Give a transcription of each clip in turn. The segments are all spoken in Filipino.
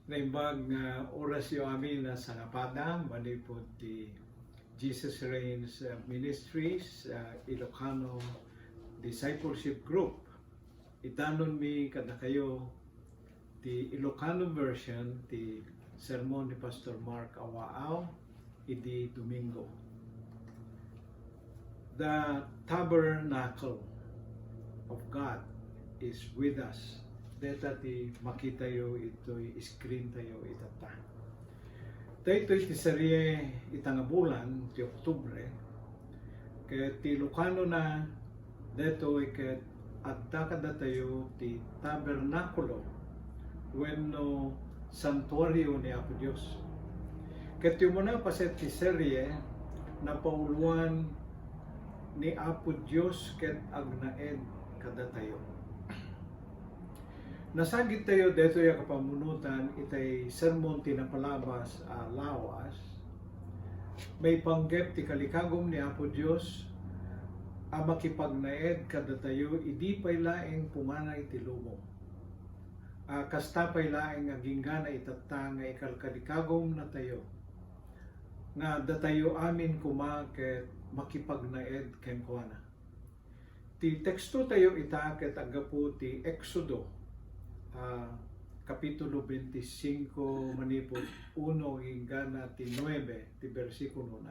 Naimbag nga orasyo amin na sa ngapadang manipod ti Jesus Reigns Ministries Ilocano Discipleship Group. Itanon mi kada kayo ti Ilocano version ti sermon ni Pastor Mark Awaaw idi Domingo. The tabernacle of God is with us. Deta ti makita yo ito'y screen tayo itata. Ito'y ti serye itang bulan ti Oktubre. Kaya ti Ilocano na deto'y ket adda kada tayo ti tabernakulo wenno santuario ni Apo Dios. Ket ti muna paset ti serye na pauluan ni Apo Dios ket agnaed kada tayo. Nasagit tayo dito yung kapamunutan itay sermon tinapalabas lawas. May panggep ti kalikagom ni Apo Dios makipagnaed kada tayo idi pay laeng pumanay ti lumo. Kasta pay laeng aginggana itatta nga ikalkalikagom na tayo. Nga datayo amin kuma ket makipagnaed ken kuana. Ti teksto tayo ita ket agapu ti Exodo Kapitulo 25 manipod 1 hingga ti 9 ti bersikulo na.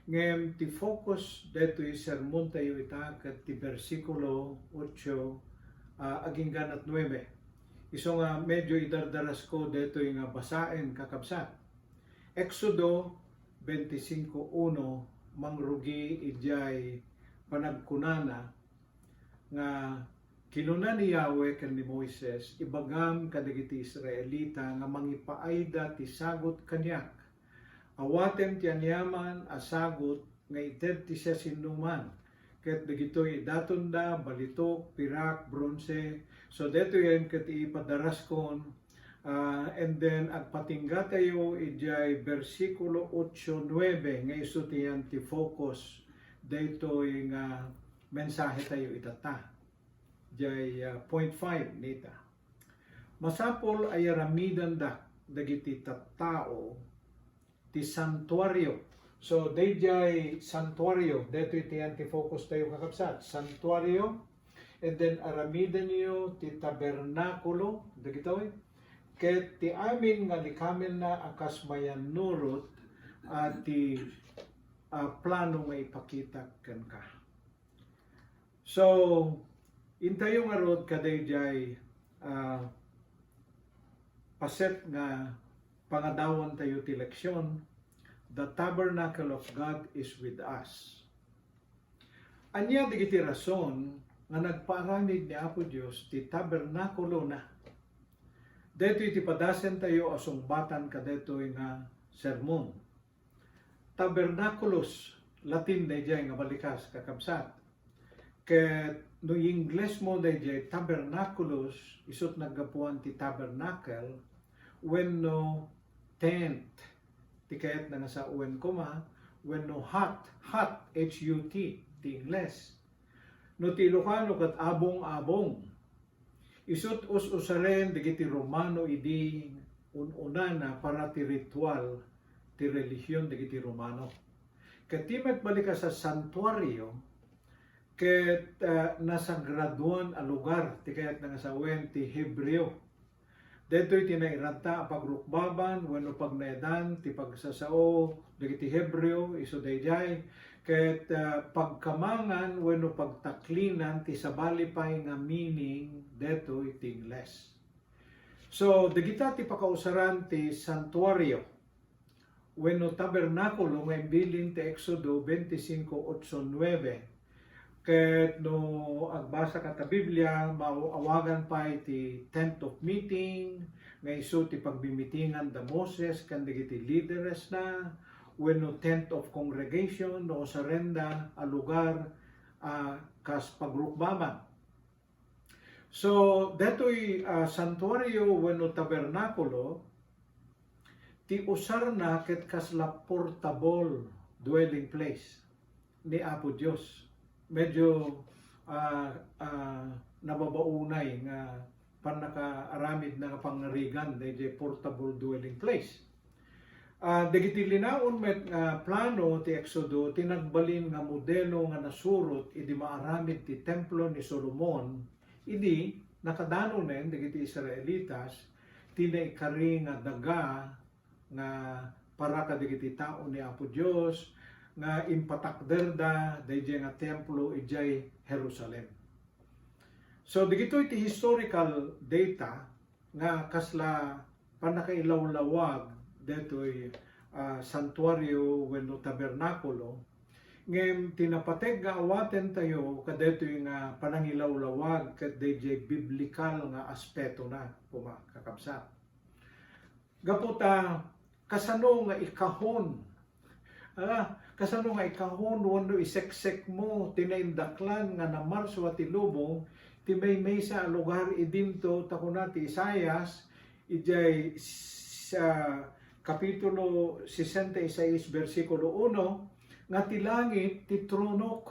Ngem ti focus dito yung sermon tayo ita ket ti bersikulo 8 aginggan at 9. Iso nga medyo idardaras ko dito yung basaen kakabsat. Exodo 25:1 mangrugi ijay panagkunana nga kinuna ni Yahweh ken ni Moises ibagam kadagiti Israelita nga mangipaayda ti sagot kanyak. Awatem ti anyaman asagot nga ited ti siya sinuman. Ket dagitoy datonda balitok, pirak, bronze. So deto yan ket ipadaras kon and then agpatingga tayo ijay bersikulo 8-9 nga isu tiyan ti focus daytoy nga mensahe tayo itata. Jay point 5 nita. Masapol ay aramidan dagiti tattao ti santuario. So jay santuario, dito iti anti-focus tayo kakabsat. Santuario, and then aramidan niyo ti tabernakulo, dagitoy. Ket ti amin nga likamen na akas mayan nurot at ti plano nga ipakita ken ka. So intayo nga rod kadayjay paset nga pangadawan tayo ti leksyon. The tabernacle of God is with us. Anya digiti rason nga nagpaaramid ni Apo Dios ti tabernakulo na. Dito iti padasen tayo asumbatan kadetoy nga sermon. Tabernaculus Latin dayjay nga balikas kakabsat. Ket no Ingles mo dayjay tabernaculus isut naggapuan ti tabernacle wenno tent ti kayat na sa uwen koma wenno hut HUT ti Ingles. No ti Ilocano ket abong isut usaren digiti Romano idi ununana para ti ritual ti relihiyon digiti Romano. Ket ti balik sa santuario ket nasa graduan a lugar ti kayat nga sawen ti Hebreo. Detoy tinairanta pagrukbaban wenno pagnaedan ti pagsasao dagiti Hebreo isu dayjay ket pagkamangan wenno pagtaklinan ti sabali pay nga meaning detoy ti Ingles. So dagita ti pakausaran ti santuario wenno tabernakulo nga imbilin ti Exodo 25:8-9. Ket no agbasa ka ta Biblia mauawagan pa iti tent of meeting nga isu ti pagbimitingan da Moses ken dagiti leaders na wenno tent of congregation no sarenda a lugar kas pagrukbaban. So detoy santuario wenno tabernakulo ti usar na ket kasla portable dwelling place ni Apo Dios. Medyo nababaunay nga panakaaramid na pangarigan dayjay portable dwelling place. Dagiti linaon met plano ti Exodo tinagbalin nga modelo nga nasurot idi maaramid ti templo ni Solomon idi nakadanon dagiti Israelitas tinaikari nga daga nga para kadagiti tao ni Apo Dios nga impatakderda dayjay nga templo ijay Jerusalem. So digitoy ti historical data nga kasla panakailawlawag detoy santuario wenno tabernakulo ngem tinapateg nga awaten tayo kadetoy nga panangilawlawag ket dayjay biblikal nga aspeto na kakabsat. Gaputa kasano nga ikahon kasano nga ikahon wano iseksek mo tinaindaklan nga na Marso at Ilubong ti may sa lugar idinto takunati Isayas ijay sa kapitulo 66 versikulo 1 nga ti langit ti tronok.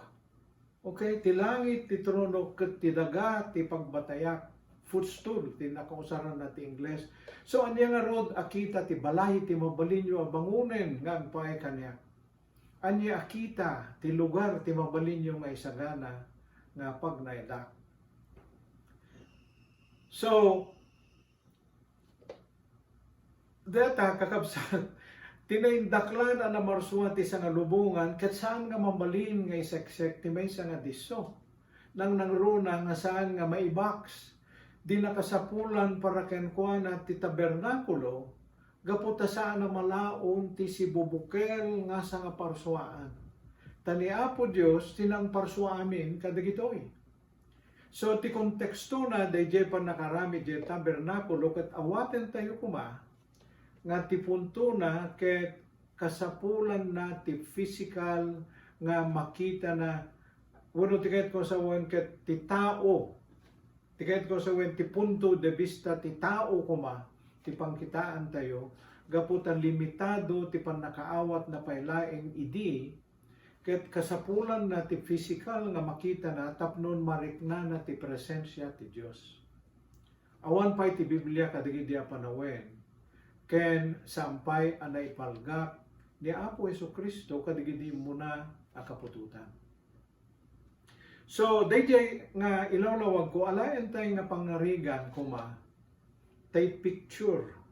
Okay, ti langit ti tronok ket ti daga ti pagbatayak footstool ti nakausaran na ti Ingles. So anya nga rod akita ti balay ti mabalinyo a bangunen nga agpaay kanya. Anya akita ti lugar ti mabalinyo nga isagana nga pagnayda. So data kakabsat tinaindaklan na marsua ti nga lubungan ket saan nga mabalin nga iseksek ti maysa nga disso nang nangruna nga saan nga maibaks di nakasapulan para kenkuana ti tabernakulo gaputa saan na malaon ti sibubukel nga sa nga parsuaan tani Apo Dios tinang parsua amin kadagitoy. So ti konteksto na dayjay pa nakarami di tabernakulo ket awaten tayo kuma nga ti punto na ket kasapulan na ti physical nga makita na wano tiket ko sa wen ket ti tao tiket ko sa wen ti punto de vista ti tao kuma ti pangkitaan tayo gaputan limitado ti panakaawat na pailaeng idi ket kasapulan na ti physical nga makita na tapnon marikna na ti presensya ti Dios. Awan pay ti Biblia kadagiti a panawen ken sampay anay palgak ni Apo Jesucristo kadigidi muna akapututan. So dayjay nga ilawlawag ko alaen tay nga pangarigan kuma tay picture.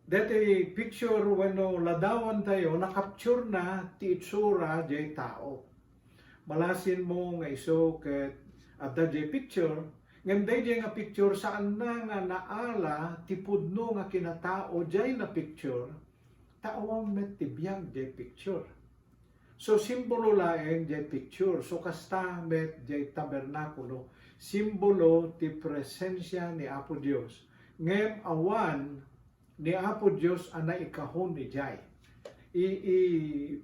Dati picture wenno ladawan tayo nakapture na ti itsura jay tao. Malasin mo nga iso ket adda jay picture ngem dayjay nga picture saan na nga naala ti pudno nga kinatao jay na picture taawang met ti biag jay picture. So simbolo laeng jay picture. So kasta met jay tabernakulo simbolo ti presensya ni Apo Dios. Ngem awan ni Apo Dios ana ikahon ni jay.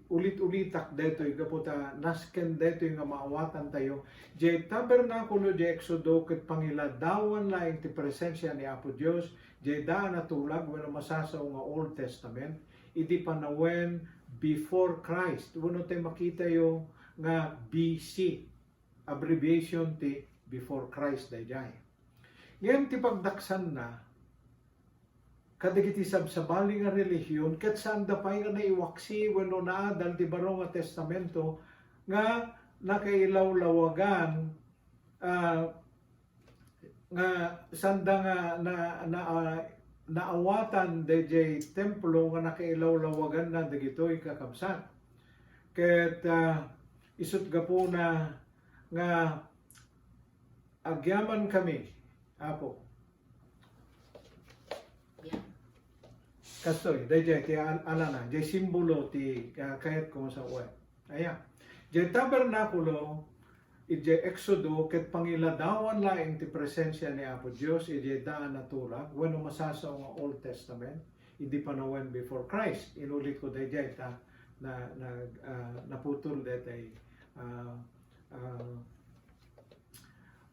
Ulit-ulitak detoy gaputa nasken detoy nga maawatan tayo jay tabernakulo jay Exodo ket pangiladawan laeng ti presensya ni Apo Dios jay daan na tulag wenno masasaw nga Old Testament idi panawen before Christ. Wano tayo makita yung nga BC abbreviation ti before Christ dayjay. Ngayon ti pagdaksan na kadagiti sabsabali nga relihiyon ket saan da pay nga naiwaksi wenno naadal ti baro nga testamento nga nakailawlawagan nga sanda nga naawatan dayjay templo nga nakailawlawagan na dagitoy kakabsat. Ket isut gapuna nga agyaman kami Apo kastoy dayjay ti alana jay simbolo ti kayat ko sa web. Aya jay tabernakulo ijay Exodo ket pangiladawan laeng ti presensya ni Apo Dios ijay daan na tulag wenno masasaw nga Old Testament idi panawen before Christ. Inulit ko dayjay ta na naputol daytay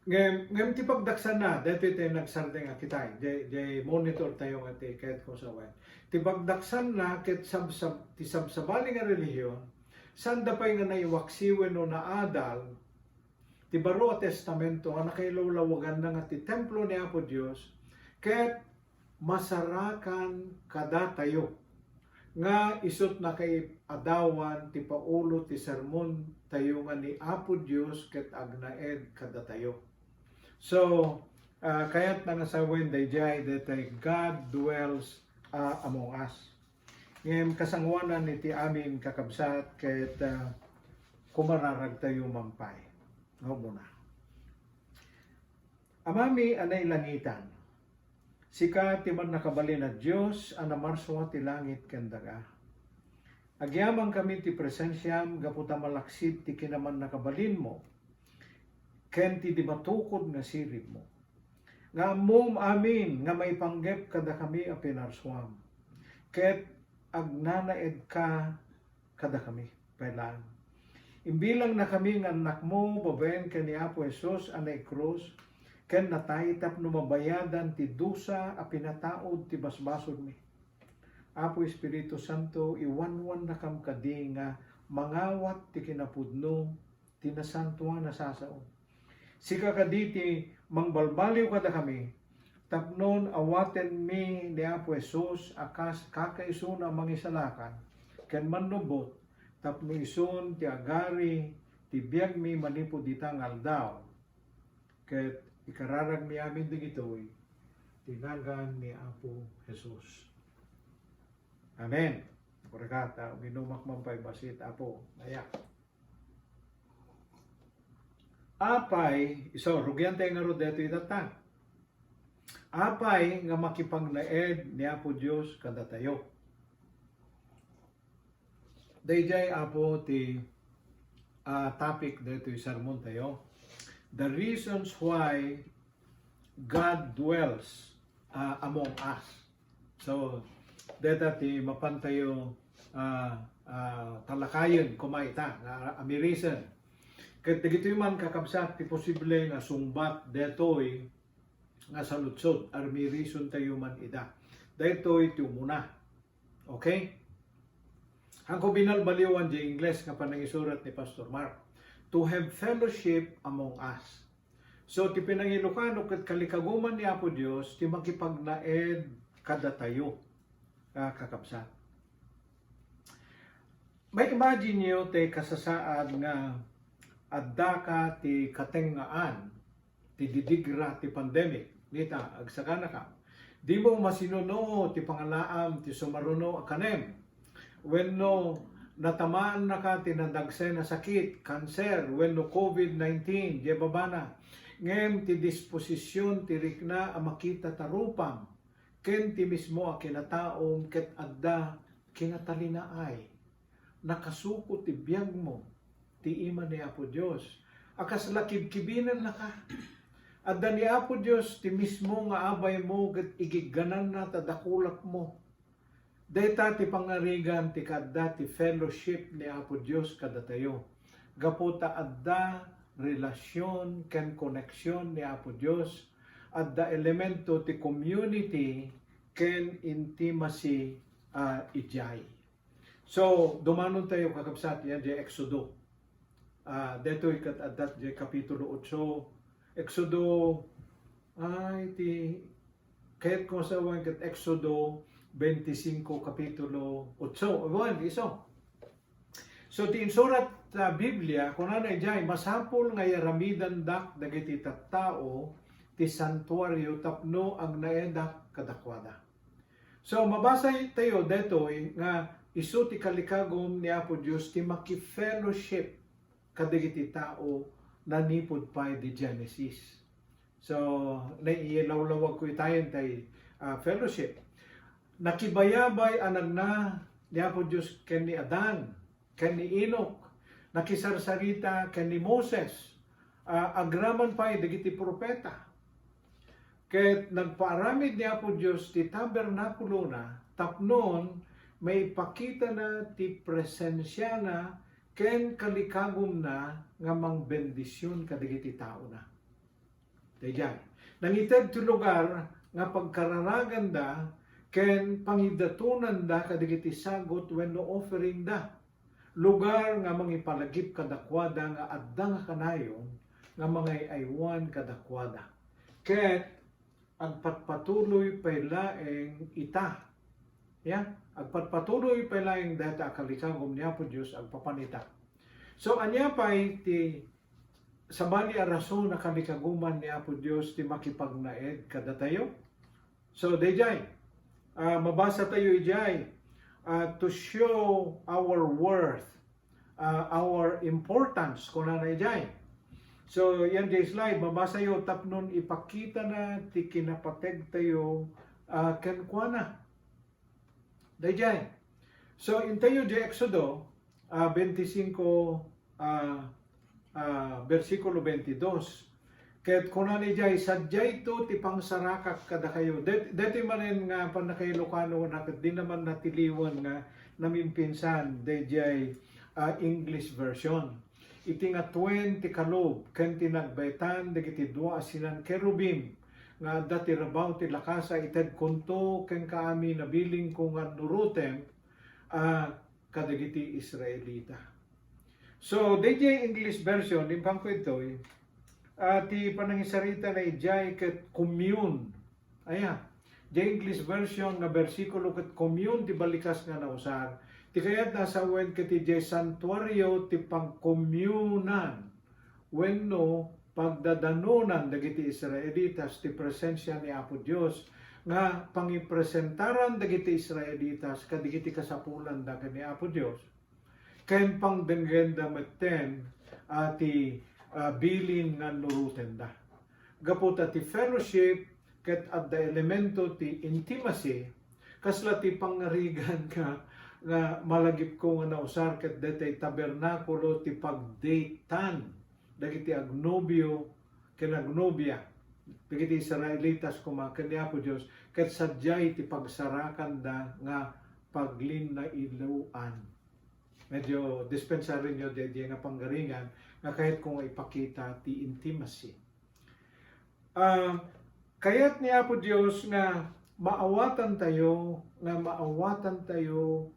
ngem ti pagdaksan na daytoy tayo nagsarde nga kitay jay monitor tayo nga ti kayat ko sa web. Ti pagdaksan na ket ti sabsabali nga relihiyon sanda pay nga naiwaksi wenno naadal ti ti Baro a Testamento nga nakailawlawagan na nga ti templo ni Apo Dios ket masarakan kada tayo nga isut na kay adawan ti paulo ti sermon tayo nga ni Apo Dios ket agnaed kada tayo. So kayat na nga sa dayjay detay God dwells among us. Ngem kasangwanan ni ti amin kakabsat ket kumararag tayo mampay. No muna. Amami anay langitan. Sika ti man nakabalin na Dios ana marswa ti langit ken daga. Agyamang kami ti presensyam gaputa malaksid ti kinaman nakabalin mo. Ken ti di matukod nga sirib mo. Nga mom amin nga may panggep kada kami a pinarswam. Ket agnanaed ka kada kami. Pailan. Imbilang na kami nga anak mo babaen ken ni Apo Jesus anay krus. Ken nataytap no mabayadan ti dusa a pinataod ti basbasod mi. Apo Espiritu Santo iwanwan na kam kadi nga mangawat ti kinapudno ti nasantuan na sasao. Sika kadi ti mangbalbaliw kada kami tapnon awaten mi ni Apo Jesus akas kakaisuna mangisalakan ken manubot tapno ison ti agari ti biag mi manipod ditang aldaw ket ikararag mi amin digitoy, tinagan ni Apo Jesus. Amen. Kurakata, minumak mampay basit, Apo, naya. Apay, iso, rugyan tayo nga ro deto itata. Apay nga makipagnaed ni Apo Diyos kada tayo. Dayjay Apo ti topic deto sermon tayo. The reasons why God dwells among us. So, deta ti mapantayo talakayon kumaita ami reason. Ket dagitoy man kakabsat ti posible nga sungbat detoy nga saludsod armi reason tayo man ida. Detoy ti umuna. Okay? Hangko binalbaliwan di Ingles nga panangisurat ni Pastor Mark. To have fellowship among us. So, ti pinangilukano ket kalikaguman ni Apo Dios ti makipagnaed kada tayo kakabsat. May imagine niyo ti kasasaad nga adda ka ti katengaan ti didigra ti pandemic. Nita, agsakana ka. Di mo masinuno ti pangalaam ti sumaruno akanem. Wenno natamaan na ka tinadagse na sakit, kanser, wenno COVID-19, di babana. Ngem ti disposisyon ti rikna a makita tarupam, ken ti mismo a kinataom ket adda kinatalinaay. Nakasuko ti biyag mo, ti ima ni Apo Dios. Akas lakib-kibinan na ka. Adda ni Apo Dios ti mismo nga abay mo ket igiganan na tadakulak mo. Deta ti pangarigan ti kadda ti fellowship ni Apo Dios kada tayo. Gaputa adda relasyon ken koneksyon ni Apo Dios, adda elemento ti community ken intimacy ijay. So dumanon tayo kakabsat yan di Exodo. Detoy kat addat di kapitulo 8. Exodo ay ti kahit ko sa wan kat Exodo 25 kapitulo 8. Awan, iso. So, ti insurat sa Biblia, kung ano jay, masapol nga yaramidan dak dagiti tattao ti santuario tapno ang naedak kadakwada. So, mabasa tayo detoy nga isu ti kalikagom ni Apo Dios ti maki-fellowship kadagiti tao na nipod pa di Genesis. So, naiilawlawag ko itayin tay fellowship. Nakibayabay anag na ni Apo Dios ken ni Adan, ken ni Enoch, nakisarsarita ken ni Moses, agraman pa dagiti propeta. Ket nagpaaramid ni Apo Dios ti tabernakulo na tapnon may pakita na ti presensya na ken kalikagom na nga mangbendisyon kadagiti tao na. Dayjay. Nangited ti lugar nga pagkararagan da ken pangidatunan da kadagiti sagot wenno offering da. Lugar nga mangipalagip kadakwada nga adda nga kanayon nga mga aywan kadakwada. Ket agpatpatuloy pay laeng ita. Agpatpatuloy pay laeng data kalikagom niya po Diyos agpapanita. So anya pay ti sabali a rason na kalikaguman ni Apo Diyos ti makipagnaed kada tayo. So dayjay mabasa tayo ijay to show our worth, our importance kuna na ijay. So yan jay slide mabasa yo tapnon ipakita na ti kinapateg tayo kenkwana. Dayjay. So in tayo jay Exodo 25 versikulo 22. Ket kunani jay sadyay to ti pangsarakak kada kayo. Deti manen nga pan kay Ilocano na di naman natiliwan nga namimpinsan dayjay English version. Iti nga 20 kalob ken tinagbaytan dagiti dua asinan kerubim nga dati rabaw ti lakasa ited kunto ken kaami nabiling kung nga nurutem kadagiti Israelita. So, DJ English version, limpang ko ito, ti panangisarita na ijay ket commune. Di English version nga versikulo ket commune ti balikas nga nausar. Ti kayat nasa wen ket ijay santuario ti pangkommunan. Wenno pagdadanunan dagiti Israelitas ti presensya ni Apo Dios nga pangipresentaran dagiti Israelitas kadagiti kasapulan da ni Apo Dios. Ken pang dengenda metten ti bilin nga nuruten da. Gaputa ti fellowship ket at the elemento ti intimacy kasla ti pangarigan ka nga malagip ko nga nausar ket detay tabernakulo ti pagdatean dagiti agnobyo ken agnobya dagiti Israelitas kuma ken ni Apo Dios ket sadyay ti pagsarakan da nga paglin na iluan. Medyo dispensary nyo di nga panggaringan nga kahit kung ipakita ti intimacy. Kayat ni Apo Dios nga maawatan tayo,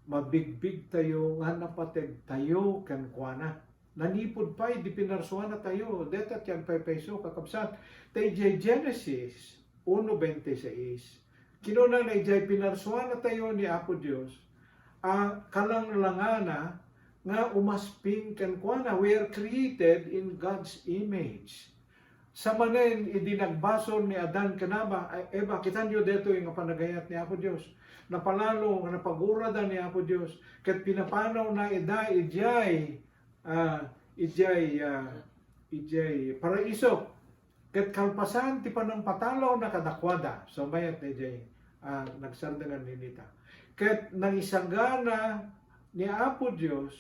mabigbig tayo, nga napateg tayo kankwana. Nanipod pa'y di pinarsuan na tayo, detat yan peso kakabsat. Tay Genesis 1:26. Kinuna na ijay pinarsuan na tayo ni Apo Dios, kalanglangana nga umasping kankwana. We are created in God's image. Sa manen idinagbasol ni Adan kanaba Eva, kitan nyo dito yung panagayat ni Apo Dios. Napalalo nga napaguradan ni Apo Dios ket pinapanaw na ijay paraiso ket kalpasan ti panang patalaw na kadakwada. So mayat ijay nagsandangan ninita. Ket nangisanggana ni Apo Dios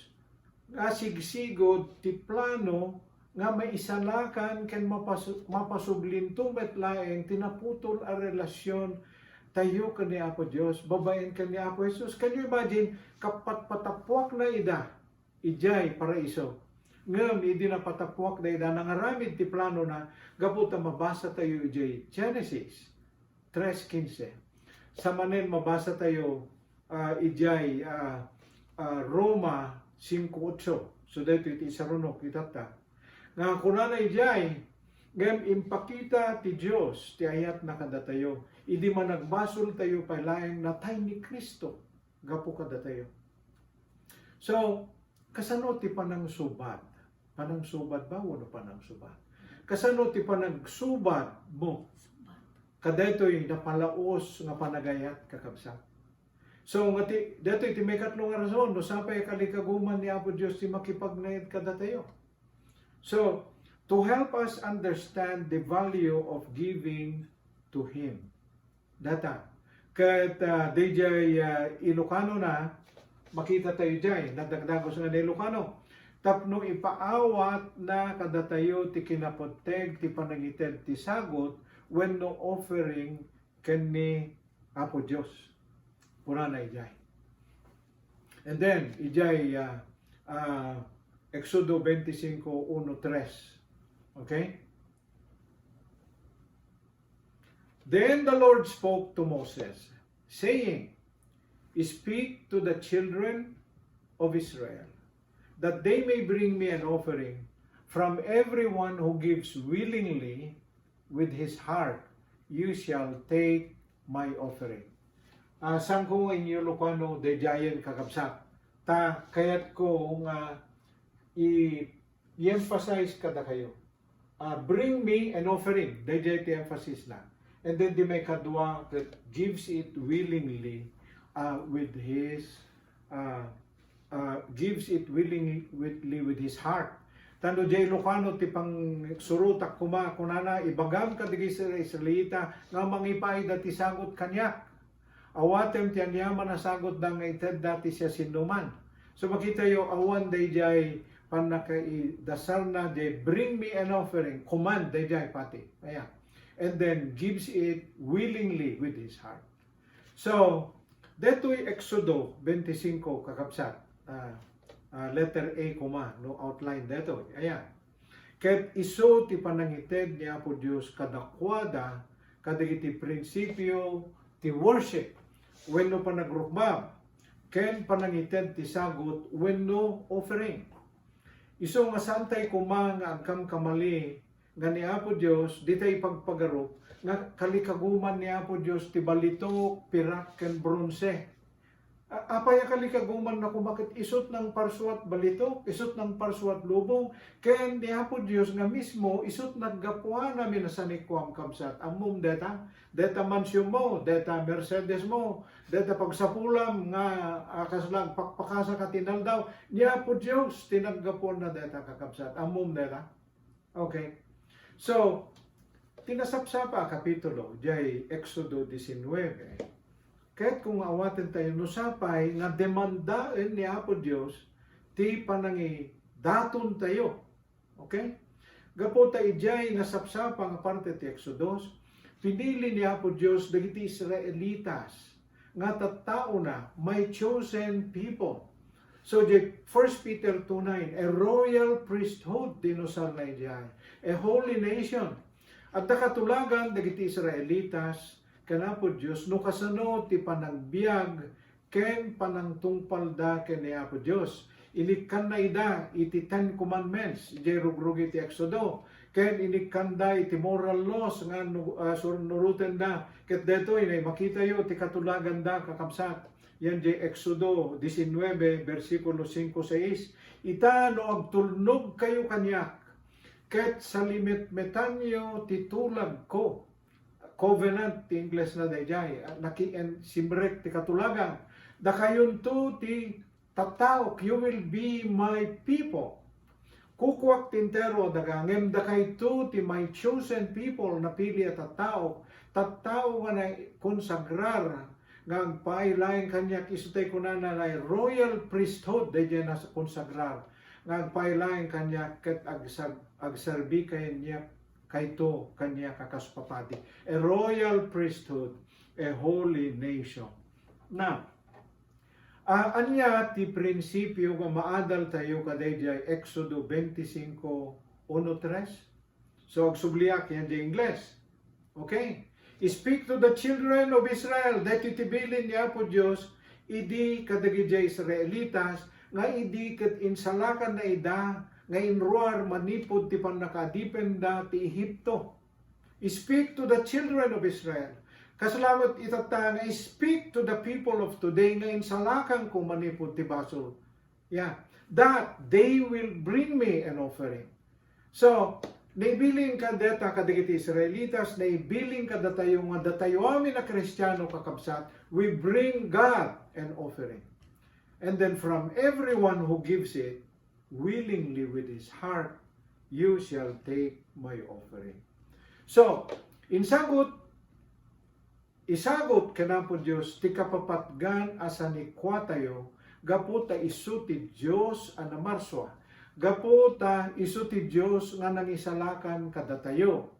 nga sigsigod ti plano nga maisalakan ken mapasublinto met laeng tinaputol a relasyon tayo ken ni Apo Dios, babaen ken ni Apo Jesus. Can you imagine kapatpatapwak na ijay paraiso. Ngem idi na patapwak na ida nangaramid ti plano na gaputa mabasa tayo ijay Genesis 3:15. Sa manen mabasa tayo ijay Roma 5:8. So dito iti sarunok itata. Nga kunana ijay ngem impakita ti Dios ti ayat na kada tayo. Idi man nagbasol tayo palaeng natay ni Kristo gapu kada tayo. So kasano ti panangsubat? Panangsubat ba wano panangsubat? Kasano ti panagsubat mo? Kadaytoy napalaos nga panagayat kakabsat. So nga dito iti may katlong rason no sapay kalikaguman ni Apo Dios ti makipagnaed kada tayo. So to help us understand the value of giving to Him. Data ket DJ Ilocano na makita tayo jay nadagdagos nga ni Ilocano. Tapno ipaawat na kada tayo ti kinapoteg ti panagited ti sagot when no offering ken ni Apo Dios. Pura na ijay. And then, ijay Exodo 25:1-3. Okay? Then the Lord spoke to Moses, saying, Speak to the children of Israel, that they may bring me an offering from everyone who gives willingly with his heart, you shall take my offering. Sang ko inyo Lucano de Jayan kakabsat. Ta kayat ko nga i-emphasize kada kayo. Bring me an offering. Dayjay ti emphasis na. And then di may kadwa that gives it willingly with his heart. Tando jay Lucano ti pang surutak kuma kunana ibagam ka digi sa Israelita nga mangipay dati sagot kanyak. Awatem ti anyaman na sagot da nga ited dati siya sinuman. So makita yo awan dayjay panaka dasal na de bring me an offering, command dayjay pati. Ayan. And then gives it willingly with his heart. So deto'y Exodo 25 kakabsat. Letter A, no outline deto. Ayan. Ket iso ti panangited niya po Diyos kadakwada kadagiti prinsipyo ti worship wenno panagrukbab ken panangited ti sagot wenno offering. Iso nga santay kuma nga agkam kamali nga ni Apo Diyos ditay pagpagarup nga kalikaguman ni Apo Diyos ti balito pirak ken bronze. Apaya kalikaguman na kumakit isot ng parsuat balito, isot ng parsuat lubong, ken ni Apo Diyos nga mismo isot naggapuan namin sa nikwam kamsat. Amum deta mansyon mo, deta Mercedes mo, deta pagsapulam nga kaslang pakpakasa katinal daw, ni Apo Diyos tinaggapuan na deta kakabsat. Amum deta. Okay. So, tinasapsapa kapitulo, jay Exodo 19. Kahit kung awatin tayo nusapay nga demandain ni Apo Diyos ti panangi daton tayo. Okay? Gapo tayo jay nasapsapa nga parte ti Exodus, pinili ni Apo Diyos dagiti Israelitas nga tattao na may chosen people. So, 1 Peter 2:9, a royal priesthood dinusal na ijay, a holy nation. At nakatulagan dagiti Israelitas kana po Diyos no kasano ti panagbiag ken panangtungpalda ken ni Apo Diyos. Inikan na ida iti 10 commandments, iti rugrugi ti Exodo. Ken inikanda iti moral laws nga nuruten da. Ket detoy na makita yo ti katulagan da kakabsat. Yan di Exodo 19 versikulo 5-6. Ita no agtulnog kayo kanyak ket salimit-metan yo ti tulag ko. Covenant ti Ingles na dayjay naki-en simrek ti katulagan da kayon to ti tattao, you will be my people. Kukwak tintero daga ngem da kay to ti my chosen people na pili at tattao nga na konsagrar nga pailain kanyak isutay kunana na royal priesthood dayjay na konsagrar nga pailain kanyak ket agserbi kanyak kayto kanya kakaspapati, a royal priesthood, a holy nation. Now, anya ti prinsipyo nga maadal tayo kadayjay Exodo 25:1-3. So agsubliak yan di Ingles. Okay? Speak to the children of Israel, dati tibilin niya po Diyos, idi kadagijay Israelitas, nga idi kat insalakan na ida, nga inruar manipod ti panakadipenda ti Ehipto. Speak to the children of Israel. Kasalamat itata nga speak to the people of today nga insalakan kung manipod ti basol. Yeah, that they will bring me an offering. So, naibiling ka data kadagiti Israelitas, naibiling ka datayo nga datayo amin na Kristiyano kakabsat, we bring God an offering. And then from everyone who gives it, willingly with his heart, you shall take my offering. So, isagot ka na po Diyos, ti kapapatgan asa ni kwa tayo, gapo ta isu ti Diyos anamarswa, gapo ta isu ti Diyos nga nangisalakan kada tayo.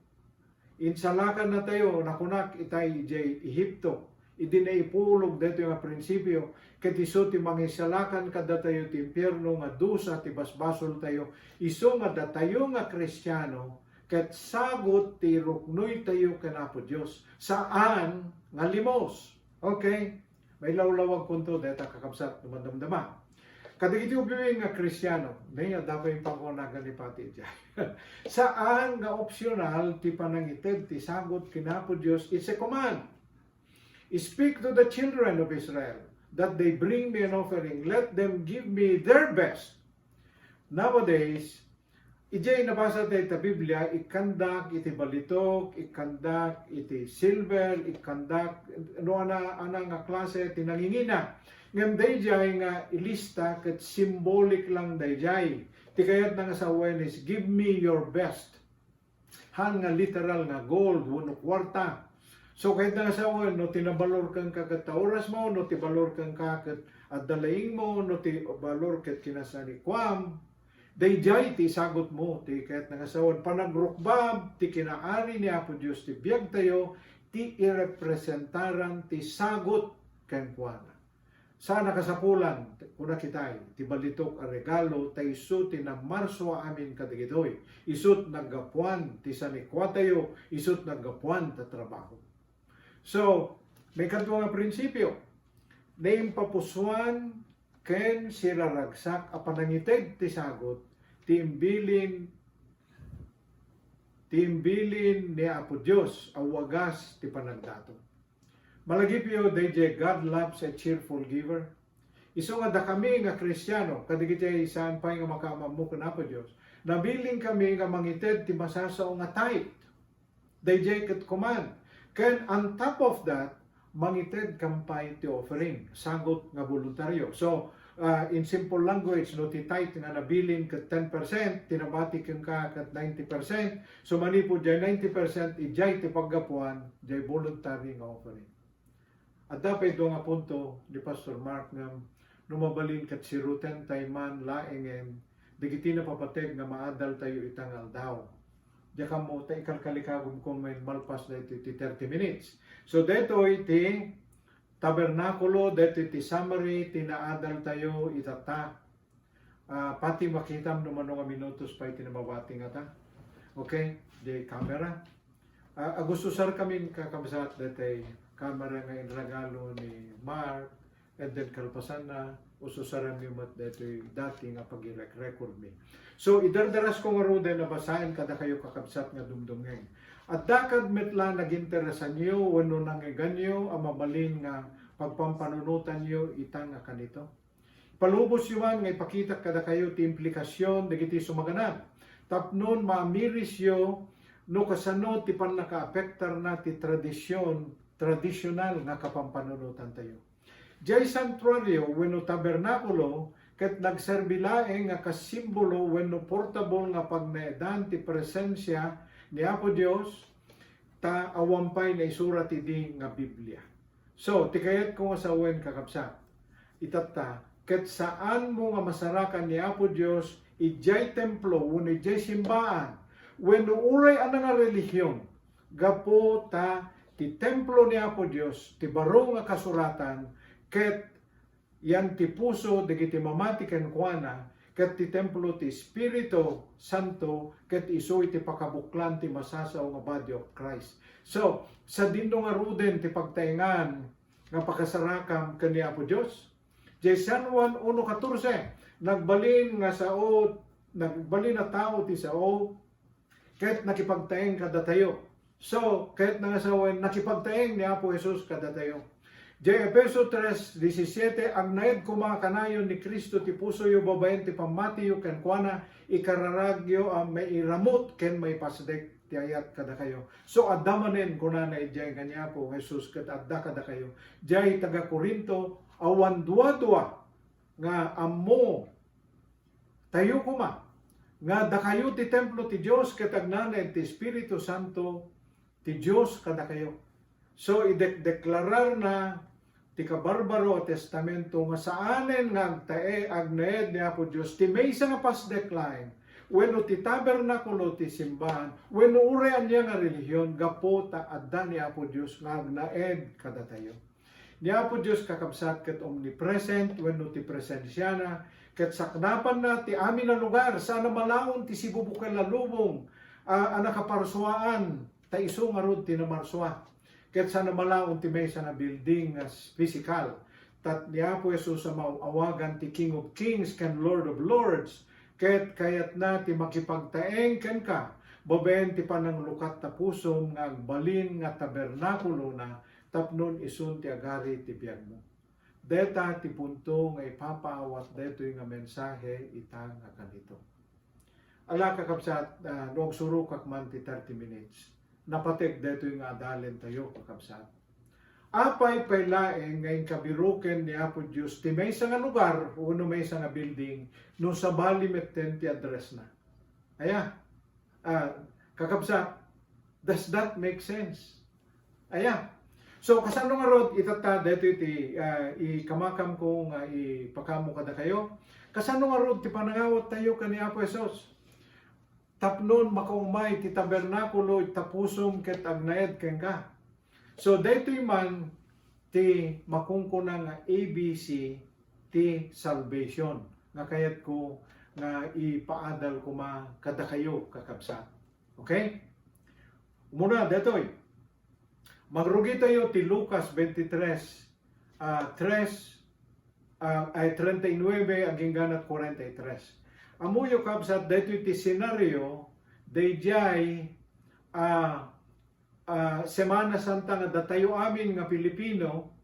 Insalakan na tayo, nakunak itay jay Ehipto, idi na ipulog dito yung prinsipyo, ket iso ti mangisalakan kada tayo ti impyerno nga dusa ti basbasol tayo, iso nga datayo nga Kristiyano, ket sagot ti ruknoy tayo kanapo Dios. Saan nga limos? Okay? May lawlawag kunto deta kakabsat dumandamdama. Kadigiti ubiwing nga Kristiyano, niya dapat yung pangunagan ni pati dyan. Saan nga optional ti panangited ti sagot kinapo Diyos, it's a command. Speak to the children of Israel that they bring me an offering. Let them give me their best. Nowadays, ijay nabasa tayo ta Biblia, ikandak, iti balitok, ikandak, iti silver, ikandak, ano ana nga klase, tinangingina. Ngam dayjay nga ilista ket symbolic lang dayjay. Ti kayat nga sa awareness, give me your best. Han nga literal nga gold, wano kwarta. So kahit nga sa awareness, no tinabalor kang kakat oras mo, no tibalor kang kakat at dalaing mo, no tibalor ket kinasani kwam, dayjay ti sagot mo, ti kahit nga sa awareness, panagrukbab, ti kinaari ni Apo Diyos, ti biyag tayo, ti irepresentaran, ti sagot kang kwana. Sana kasapulan, kuna kitay, ti balitok a regalo, ta isu ti na marso amin kadigitoy. Isut naggapuan ti sanikwa tayo, isut naggapuan ta trabaho. So, may kanto nga prinsipyo, na impapusuan ken siraragsak a panangited ti sagot, ti imbilin ni Apo Dios a wagas ti panagdato. Malagipyo, DJ, God loves a cheerful giver. Iso nga da kami nga Kristiyano, kadigitay saan pa nga makamamukon na po Diyos. Nabiling kami nga mangited ti masasaw nga tithe. DJ ket command. Ken on top of that, mangited kampay ti offering. Sagot nga voluntaryo. So, in simple language, no, ti tithe nga nabiling ket 10%, tinabati kang ka ket 90%. So, manipo jay 90%, ijay ti paggapuan, jay voluntary nga offering. At dapat ito nga punto ni Pastor Mark nga numabalin kat siruten tayman laengen digiti na papateg nga maadal tayo itangal daw. Diya ka mo tayo ikalkalikagum kung may malpas na iti 30 minutes. So dito iti tabernakulo, dito iti summary, tinaadal tayo itata. Pati makitam naman nga minutos pa iti namabati nga ta. Okay? Di camera. Agustusar kami kakabsat dito kamera nga regalo ni Mark, and then kalpasan na, ususaran mi mat dati nga pag-record mi. So, idardaras ko nga rude na basahin kada kayo kakabsat nga dumdumeng. At dakad metla nag-interesan nyo, wano nangiganyo, ang mabalin nga pagpampanunutan nyo, itang nga kanito. Palubos yuman nga ipakita kada kayo ti implikasyon, dagiti sumaganan. Tapnon maamiris yo, no kasano ti pan naka-apektar na ti tradisyonal nga kapampanunutan tayo. Jay santuario wenno tabernakulo ket nagserbilaeng nga kasimbolo wenno portable nga pagnaedan ti presensya ni Apo Dios ta awampay na isurat idi nga Biblia. So tikayat ko nga sa wen kakabsat. Itata ket saan mo nga masarakan ni Apo Dios ijay templo wenno ijay simbahan wenno uray ana nga relihiyon gapo ta ti templo ni Apo Dios, ti baro nga kasuratan, ket yan ti puso, digiti mamati ken kuana, ket ti templo ti Espiritu Santo, ket isoy ti pakabuklan ti masasaw nga body of Christ. So, sa dindo nga ruden ti pagtaingan nga pakasarakam ken ni Apo Dios. Jay San Juan 1:14, nagbalin nga sao, nagbalin na tao ti sao, ket nakipagtaeng kada tayo. So, kahit nangasawan, nakipagtaeng ni Apo Jesus kada tayo. Jay Efeso 3:17, ang naed kumakanayon ni Kristo ti puso yo babaen ti pamatiyo ken kuana ikararagyo ang may iramot ken may pasdek ti ayat kada kayo. So adamanen kunana ijay kanya po Jesus ket adda kada kayo. Jay taga Korinto awan dua nga ammo tayo kuma nga dakayo ti templo ti Dios ket agnanay ti Espiritu Santo ti Dios kada kayo. So ideklarar na ti kabarbaro testamento nga saanen nga agtae agnaed ni Apo Dios ti maysa nga pasdeklain wenno ti tabernakulo ti simbahan wenno urean niya nga relihiyon gapo ta adda ni Apo Dios nga agnaed kada tayo. Ni Apo Dios kakabsat ket omnipresent wenno ti presensyana ket saknapan na ti amin na lugar sana malaon ti sibubukal na lubong anakaparsuaan ta iso nga rod ti namarswa. Ket sana malaon ti maysa na building as physical. tat ni Apo Jesus sa mauawagan ti King of Kings ken Lord of Lords, ket kayat na ti makipagtaeng ken ka, babaen ti panang lukat ta pusom nga agbalin nga tabernakulo na, tapnon isun ti agari ti biag mo. Deta ti punto nga ipapaawat detoy nga mensahe itang nga kanito. Ala kakabsat, noong surukak man ti 30 minutes, napatek detoy nga adalen tayo kakabsat. Apay paylaeng ngayon kabiruken ni Apo Diyos ti may nga lugar, uno may nga building, no sa bali metten ti address na. Aya, kakabsat, does that make sense? Aya, so kasano nga rod itata dito iti ikamakam ko nga ipakamo kada kayo, kasano nga rod ti panangawat tayo kani Apo Jesus? Tapnon makaumay ti tabernakulo tapusom ket agnayad ken ka. So daytoy man ti makungkuna nga ABC ti salvation nga kayat ko nga ipaadal ko kada kayo kakabsat. Okay? Muna detoy. Magrugi tayo ti Lucas 23 39 aging ganat 43. Amuyo kabsat detoy ti senaryo dayjay Semana Santa nga datayo amin nga Pilipino,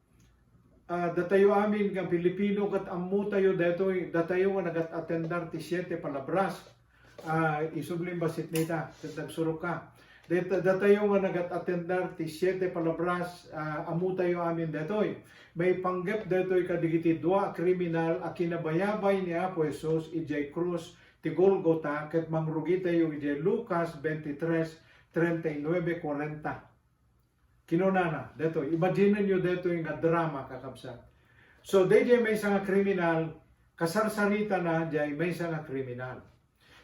kat ammo tayo detoy datayo nga nagat-attendar ti 7 palabras. Isublim basit nita, nagsurok ka. Datayo nga nagat-attendar ti 7 palabras, ammo tayo amin detoy. May panggep detoy kadigiti dua kriminal a kinabayabay ni Apo Jesus ijay krus ti Golgota, ket mangrugi tayo ijay Lucas 23 39-40. Kinunana, deto, imagine nyo deto yung drama kakabsat. So, DJ may isang kriminal, kasarsarita na jay may isang kriminal.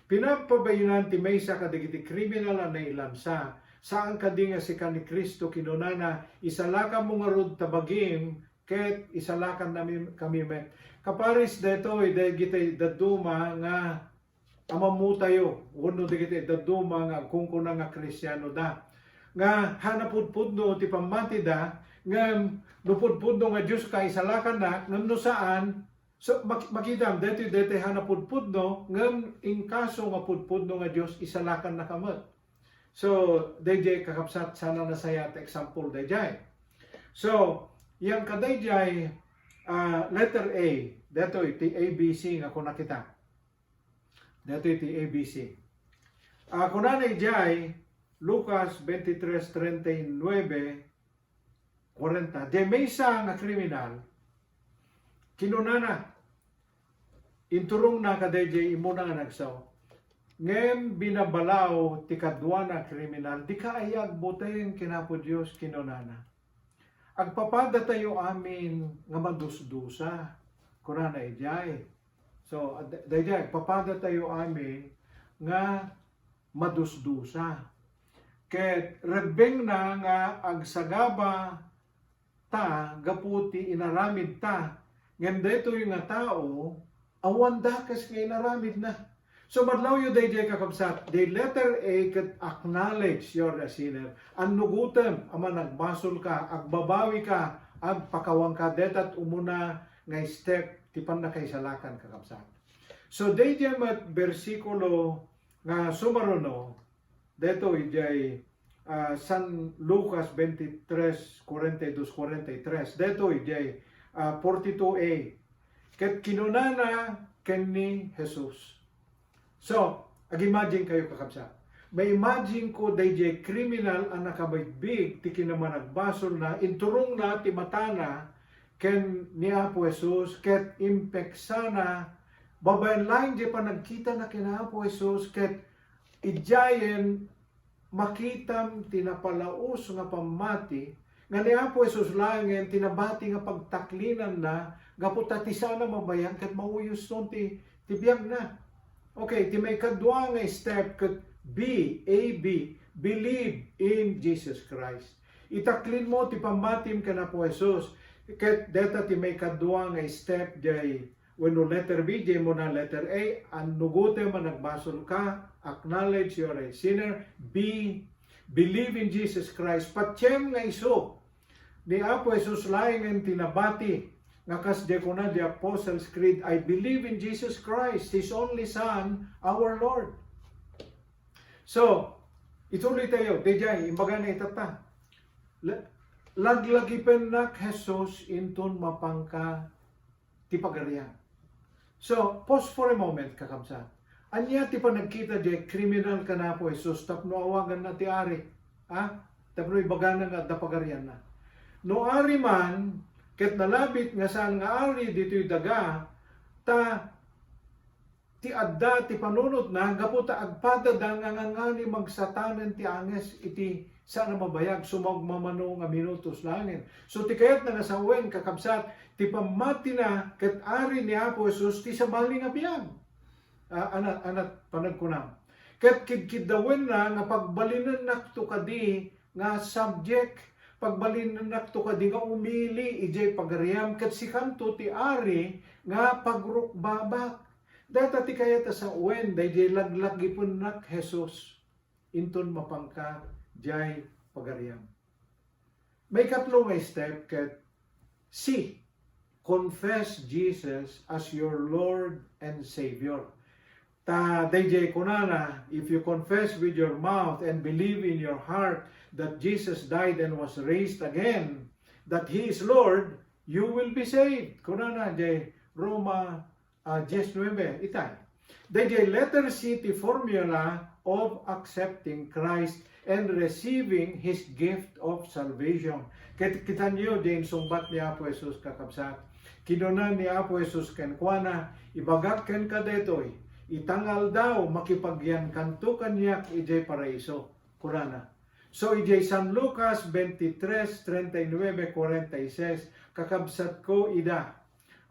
Pinapabayunan ti may isa kadigiti kriminal na ilansa, saan kadinga si kani Kristo kinunana, isalakan mo nga rod tabagim, ket isalakan namin kami met. Kaparis deto, digiti daduma nga amamutayo, uno digiti daduma nga kungkuna nga Kristyano da. Nga hanapudpudno ti pamati da, nga nupudpudno nga Diyos ka isalakan na, ngam no saan, so makita, deti hanapudpudno, ngam in kaso nga pudpudno nga Diyos isalakan na kamot. So, dayjay kakapsat sana nasaya at example dayjay. So, yang kadayjay, letter A, deto iti ABC nga kuna kita. Dito iti ABC. Kunanay jay, Lucas 23:39-40. De may isa nga kriminal, kinunana, inturong na kadayjay imuna nga nagsaw. Ngem binabalaw ti kadwa na kriminal, di kaayag buteng kinapo Diyos kinunana. Agpapada tayo amin nga madusdusa. Kunanay jay. So, dayjay, papada tayo amin nga madusdusa. Ket rebeng na nga agsagaba ta, gaputi inaramid ta, ngem dito yung nga tao, awan dakas nga inaramid na. So, madlaw yung dayjay kakabsat, the letter A ket acknowledge you're a sinner. Ang nugutem, ama nagbasol ka, agbabawi ka, agpakawang ka, detat umuna nga step, tipan na kay salakan kakabsat. So, dayjay mat bersikulo nga sumaruno, deto ijay San Lucas 23:42-43, deto ijay 42a. Ket kinunana ken ni Jesus. So, ag-imagine kayo kakabsat. May imagine ko dayjay criminal ang nakabaybig ti kinamanagbasol na inturong na ti matana ken ni Apo Jesus ket impeksana babayan lain di pa nagkita na kina Apo Jesus ket ijayen makitam tinapalaos nga pamati nga ni Apo Jesus lain tinabati nga pagtaklinan na gaputati sana mabayan ket mauyos ton ti biyag na. Okay, ti may kadwa nga step ket B, believe in Jesus Christ. Itaklin mo ti pamatim kana po Jesus. Ket deta ti may kadwa nga step jay wenno letter B, jay mo na letter A, ang nugote man nagbasol ka, acknowledge you're a sinner. B, believe in Jesus Christ. Patsem nga iso ni Apo Jesus laing ang tinabati nga kas di ko na the Apostles' Creed, I believe in Jesus Christ, His only Son, our Lord. So, ituloy tayo, dijay, imbaga na itata. Laglagipen na Jesus inton mapangka ti pagarian. So, pause for a moment, kakabsat. Anya ti pa nagkita di criminal ka na po Jesus, tapno awagan na ti ari. Tapno ibaganan nga da pagarian na. No ari man, ket nalabit nga saan nga ari dito'y daga, ti adda ti panunot na, gaputa agpada da nga ngani magsatanan ti anges iti sana mabayag sumagmamano nga minutos langin. So ti kayat na nasawen kakabsat, ti pamati na ket ari ni Apo Jesus ti sabali nga biyag. Anat panagkunam. Ket kidkidawin na nga pagbalinan nakto kadi nga subject, pagbalinan nakto kadi nga umili ijay pagariam ket si kanto ti ari nga pagrukbabak. Data ti kayat sa uwen dayjay laglagipon nak Jesus inton mapangka jay pagariam. May katlo nga step ket C. Confess Jesus as your Lord and Savior. Dayjay kunana, if you confess with your mouth and believe in your heart that Jesus died and was raised again, that He is Lord, you will be saved. Kunana jay Roma 10:9 itay. Dayjay letter C ti formula of accepting Christ and receiving His gift of salvation. Kita niyo din sumbat ni Apo Jesus kakabsat. Kinunan ni Apo Jesus kenkwana, ibagat ken kadetoy, itangal daw makipagyan kanto kanyak ijay paraiso. Kurana. So ijay San Lucas 23:39-46, kakabsat ko ida,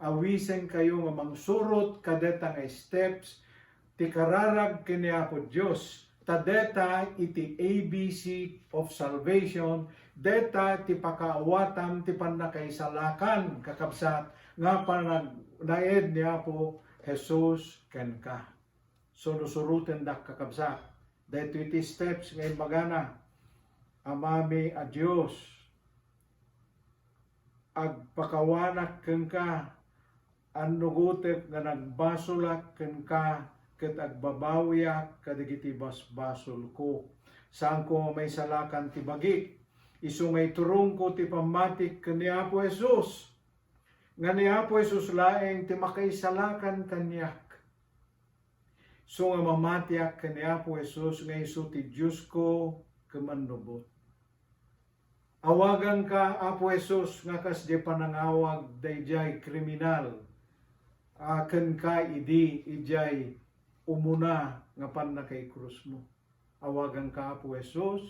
awisen kayo nga mangsurot kadeta nga steps, ti kararag kini Apo Dios, tadeta iti ABC of salvation, deta ti pakaawatam ti panakaisalakan kakabsat nga panagnaed ni Apo Jesus ken ka. So nusuruten dak kakabsat. Dito iti steps ngayon magana. Amami a Dios agpakawanak ken ka, annugutek nga nagbasulak ken ka, ket agbabawyak kadigiti basbasol ko. Saan ko may salakan ti bagi, isungay turong ko ti pamatik ken ni Apo Jesus. Nga ni Apo Jesus laeng ti makaisalakan kanyak. So nga mamatyak ken ni Apo Jesus nga isu ti Diyos ko kemanubot. Awagan ka Apo Jesus nga kas di panangawag dayjay kriminal. Ken ka idi ijay umuna nga pan na kay krus mo. Awagan ka Apo Jesus,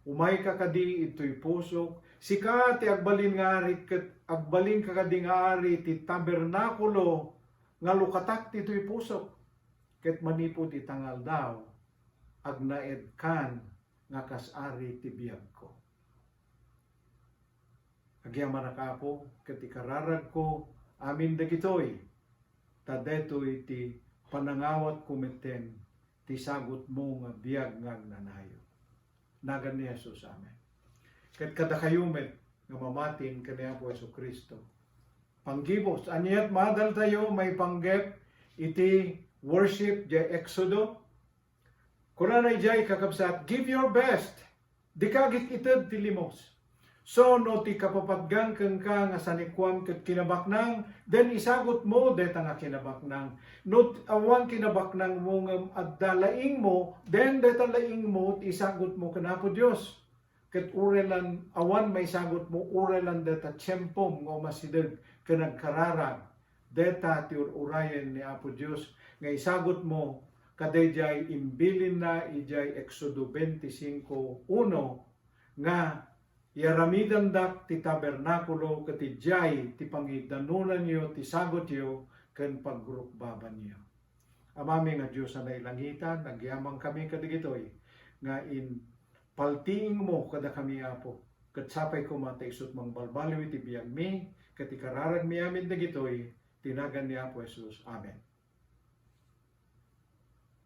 umay ka kadi ito'y pusok, sika ti agbalin nga ari, agbalin ka kadi nga ari ti tabernakulo, nga lukatak ti ito'y pusok, ket manipod itangal daw, agnaed kan nga kasari ti biyag ko. Agyaman na kapo, ket ikararag ko, amin dagitoy, tadetoy ti panangawat kumiten, ti sagot mo nga biyag nga nanayo. Nagan ni Jesus amen. Ket kada kayumet nga mamating kaniya po Yesu Kristo. Panggibos, aniat madal tayo may panggep iti worship jay Exodo. Kunanay jay kakabsat, give your best. Di kagit ited ti limos. So no ti kapapaggang keng ka nga sanikwam ket kinabaknang, then isagot mo deta nga kinabaknang. No awan kinabaknang mo nga addalaing mo, then deta laing mo isagot mo kanapo Dios. Ket urelan awan may sagot mo urelan deta tiyempom nga masideg ken nagkararag. Deta ti urayen ni Apo Dios nga isagot mo kadayjay imbilin na ijay Exodo 25:1 nga yaramidan dak ti tabernakulo ket ijay ti pangidanunan niyo ti sagot yo ken pagrukbaban niyo. Amami nga Dios na ilangitan, nagyamang kami kadigitoy nga in paltiing mo kada kami Apo. Ket sapay ko mataisot mang balbaliw iti biyag mi ket ikararag mi amin dagitoy tinagan ni Apo Jesus. Amen.